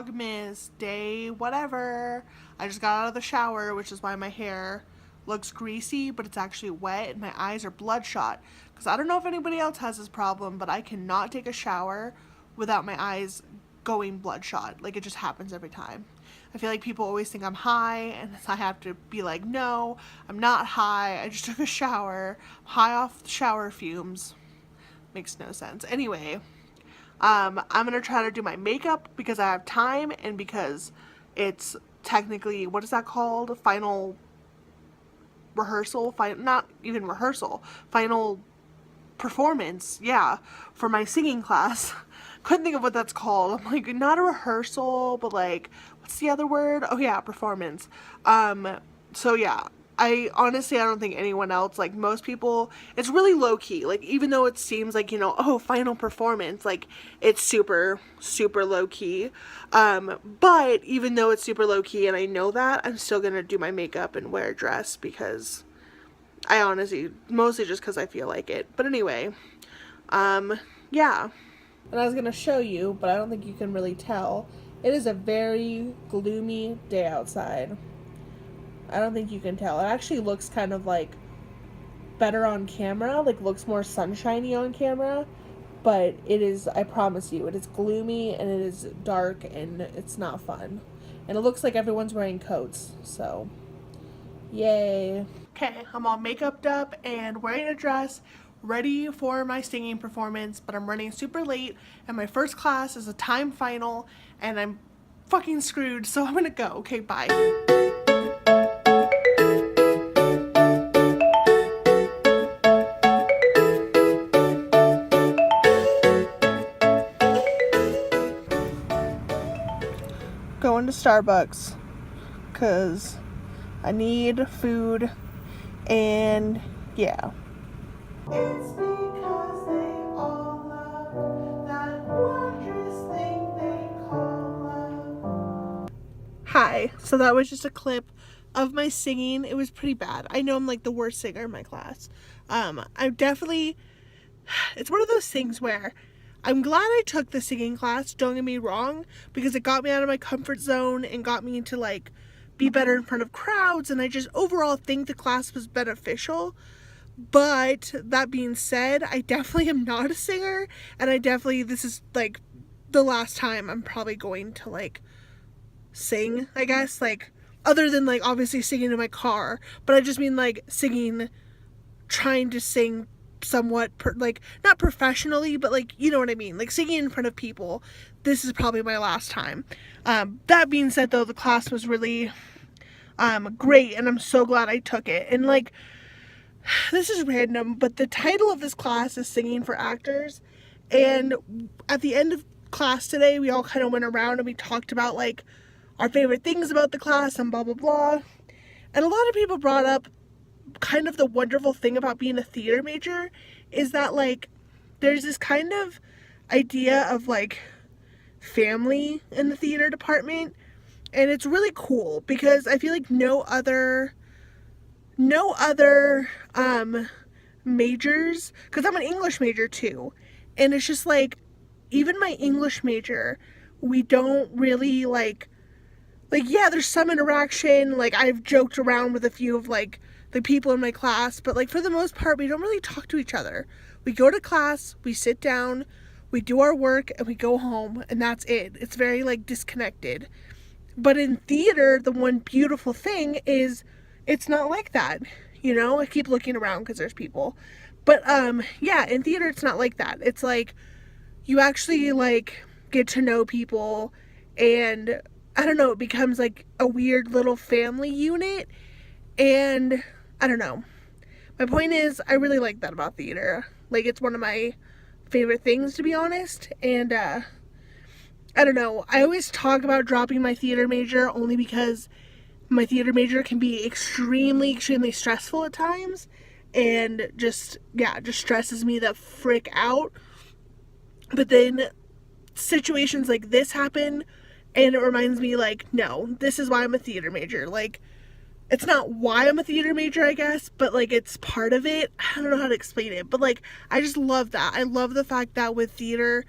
VLOGMAS day whatever. I just got out of the shower, which is why my hair looks greasy, but it's actually wet and my eyes are bloodshot. Because I don't know if anybody else has this problem, but I cannot take a shower without my eyes going bloodshot. Like, it just happens every time. I feel like people always think I'm high, and I have to be like, no, I'm not high. I just took a shower. I'm high off shower fumes. Makes no sense. Anyway, I'm gonna try to do my makeup because I have time and because it's technically, what is that called? Final rehearsal? Not even rehearsal. Final performance, yeah, for my singing class. Couldn't think of what that's called. I'm like, not a rehearsal, but like, what's the other word? Oh yeah, performance. So yeah, I honestly don't think anyone else, like most people, it's really low-key. Like, even though it seems like, you know, oh, final performance, like, it's super, super low-key. But even though it's super low-key and I know that, I'm still gonna do my makeup and wear a dress because I honestly, mostly just because I feel like it. But anyway, yeah. And I was gonna show you, but I don't think you can really tell. It is a very gloomy day outside. I don't think you can tell. It actually looks kind of like better on camera, like looks more sunshiny on camera, but it is, I promise you, it is gloomy and it is dark and it's not fun. And it looks like everyone's wearing coats, so yay. Okay, I'm all makeuped up and wearing a dress, ready for my singing performance, but I'm running super late and my first class is a time final and I'm fucking screwed, so I'm gonna go. Okay, bye. Going to Starbucks because I need food and yeah. It's because they all love that wondrous thing they call love. Hi, so that was just a clip of my singing. It was pretty bad. I know I'm like the worst singer in my class. I definitely, it's one of those things where I'm glad I took the singing class, don't get me wrong, because it got me out of my comfort zone and got me to like be better in front of crowds, and I just overall think the class was beneficial. But that being said, I definitely am not a singer, and this is like the last time I'm probably going to like sing, I guess, like other than like obviously singing in my car, but I just mean like singing, trying to sing somewhat like not professionally, but like, you know what I mean, like singing in front of people. This is probably my last time. That being said though, the class was really great and I'm so glad I took it. And like, this is random, but the title of this class is Singing for Actors, and at the end of class today we all kind of went around and we talked about like our favorite things about the class and blah blah blah, and a lot of people brought up kind of the wonderful thing about being a theater major is that like there's this kind of idea of like family in the theater department, and it's really cool because I feel like no other majors, because I'm an English major too, and it's just like even my English major, we don't really like yeah, there's some interaction, like I've joked around with a few of like the people in my class, but like for the most part we don't really talk to each other. We go to class, we sit down, we do our work, and we go home, and that's it. It's very like disconnected. But in theater, the one beautiful thing is it's not like that, you know? I keep looking around because there's people, but yeah, in theater it's not like that. It's like you actually like get to know people, and I don't know, it becomes like a weird little family unit. And I don't know, my point is I really like that about theater. Like, it's one of my favorite things, to be honest. And I don't know, I always talk about dropping my theater major only because my theater major can be extremely stressful at times, and just stresses me the frick out. But then situations like this happen and it reminds me like, no, this is why I'm a theater major. Like, it's not why I'm a theater major, I guess, but like it's part of it. I don't know how to explain it, but like I just love that. I love the fact that with theater,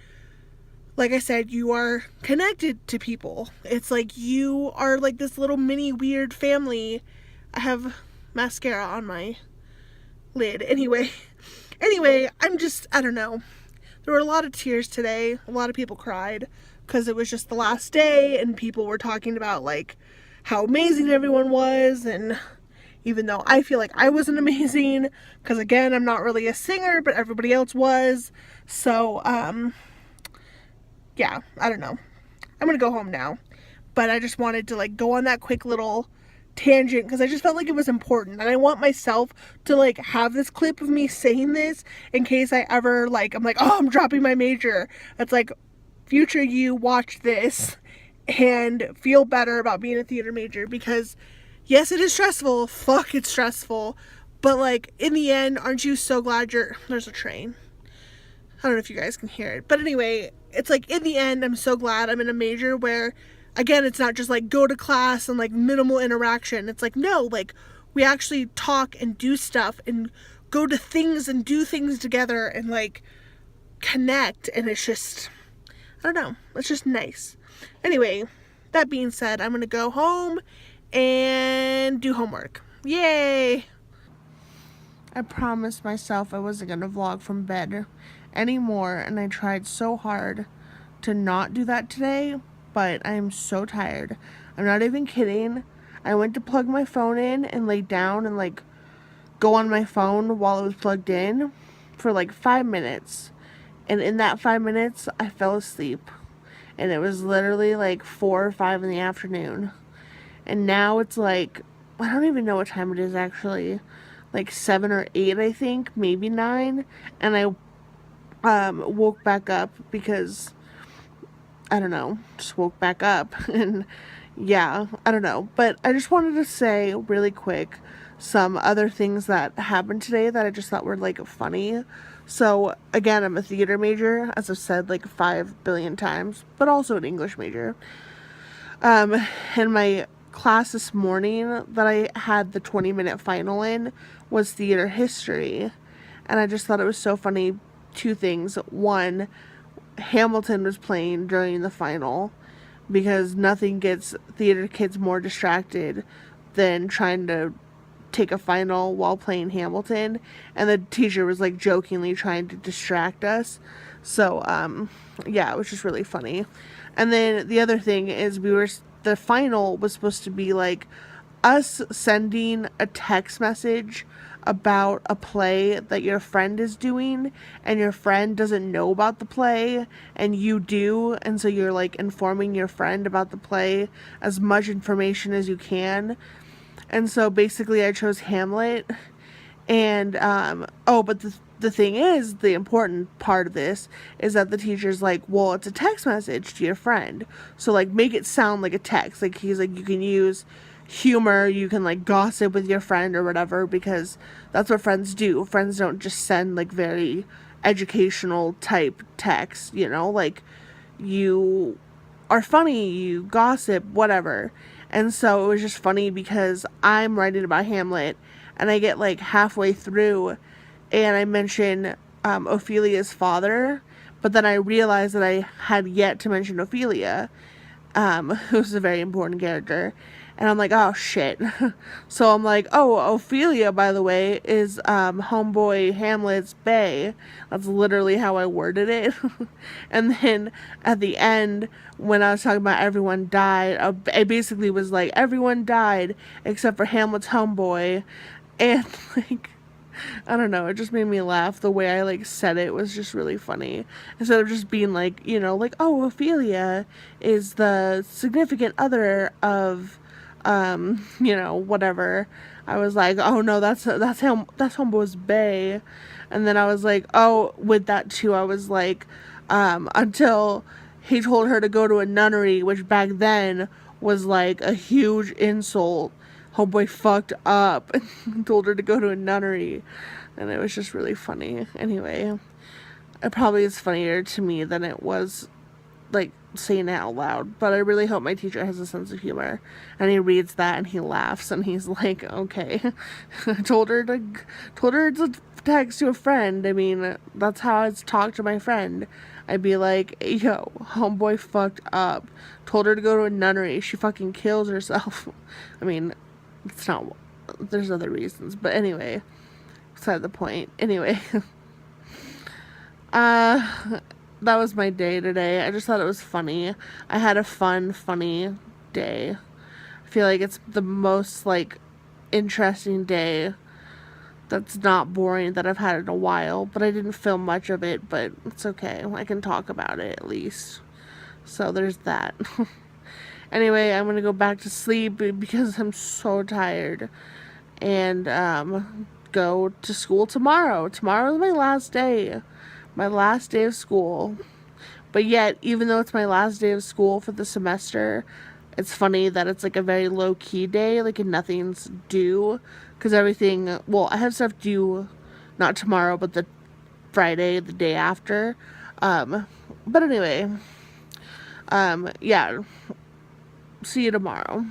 like I said, you are connected to people. It's like you are like this little mini weird family. I have mascara on my lid. Anyway, I don't know. There were a lot of tears today. A lot of people cried because it was just the last day and people were talking about like how amazing everyone was, and even though I feel like I wasn't amazing because again, I'm not really a singer, but everybody else was. So, yeah, I don't know. I'm gonna go home now, but I just wanted to like go on that quick little tangent because I just felt like it was important, and I want myself to like have this clip of me saying this in case I ever like I'm like, oh, I'm dropping my major. It's like, future you, watch this and feel better about being a theater major, because yes, it is stressful. Fuck, it's stressful, but like in the end, aren't you so glad there's a train. I don't know if you guys can hear it, but anyway, it's like in the end, I'm so glad I'm in a major where, again, it's not just like go to class and like minimal interaction. It's like, no, like we actually talk and do stuff and go to things and do things together and like connect. And it's just, I don't know, it's just nice. Anyway, that being said, I'm gonna go home and do homework. Yay! I promised myself I wasn't gonna vlog from bed anymore, and I tried so hard to not do that today, but I am so tired. I'm not even kidding. I went to plug my phone in and lay down and like go on my phone while it was plugged in for like 5 minutes, and in that 5 minutes I fell asleep, and it was literally like 4 or 5 in the afternoon, and now it's like, I don't even know what time it is actually, like 7 or 8, I think, maybe 9, and I woke back up because, I don't know, just woke back up, and yeah, I don't know, but I just wanted to say really quick some other things that happened today that I just thought were like funny. So again, I'm a theater major, as I've said like 5 billion times, but also an English major. And my class this morning that I had the 20-minute final in was theater history, and I just thought it was so funny. 2 things. One, Hamilton was playing during the final, because nothing gets theater kids more distracted than trying to take a final while playing Hamilton, and the teacher was like jokingly trying to distract us. So yeah, it was just really funny. And then the other thing is the final was supposed to be like us sending a text message about a play that your friend is doing, and your friend doesn't know about the play and you do, and so you're like informing your friend about the play, as much information as you can. And so basically I chose Hamlet, and but the thing is, the important part of this is that the teacher's like, well, it's a text message to your friend, so like make it sound like a text. Like he's like, you can use humor, you can like gossip with your friend or whatever, because that's what friends do. Friends don't just send like very educational type texts, you know, like you are funny, you gossip, whatever. And so it was just funny because I'm writing about Hamlet and I get like halfway through and I mention Ophelia's father, but then I realized that I had yet to mention Ophelia, who's a very important character. And I'm like, oh shit. So I'm like, oh, Ophelia, by the way, is homeboy Hamlet's bae. That's literally how I worded it. And then at the end, when I was talking about everyone died, I basically was like, everyone died except for Hamlet's homeboy. And like, I don't know, it just made me laugh. The way I like said it was just really funny. Instead of just being like, you know, like, oh, Ophelia is the significant other of you know, whatever. I was like, oh no, that's homeboy's bae. And then I was like, oh, with that too, I was like, until he told her to go to a nunnery, which back then was like a huge insult. Homeboy fucked up and told her to go to a nunnery, and it was just really funny. Anyway, it probably is funnier to me than it was, like, saying it out loud, but I really hope my teacher has a sense of humor, and he reads that and he laughs and he's like, okay. I told her to text to a friend. I mean, that's how I talk to my friend. I'd be like, yo, homeboy fucked up. Told her to go to a nunnery. She fucking kills herself. I mean, it's not, there's other reasons, but anyway, beside the point. Anyway, that was my day today. I just thought it was funny. I had a funny day. I feel like it's the most, like, interesting day that's not boring that I've had in a while, but I didn't film much of it, but it's okay. I can talk about it at least. So there's that. Anyway, I'm gonna go back to sleep because I'm so tired, and go to school tomorrow. Tomorrow is my last day. My last day of school. But yet, even though it's my last day of school for the semester, it's funny that it's like a very low-key day, like nothing's due, because everything, well, I have stuff due, not tomorrow, but the Friday, the day after. But anyway, yeah, see you tomorrow.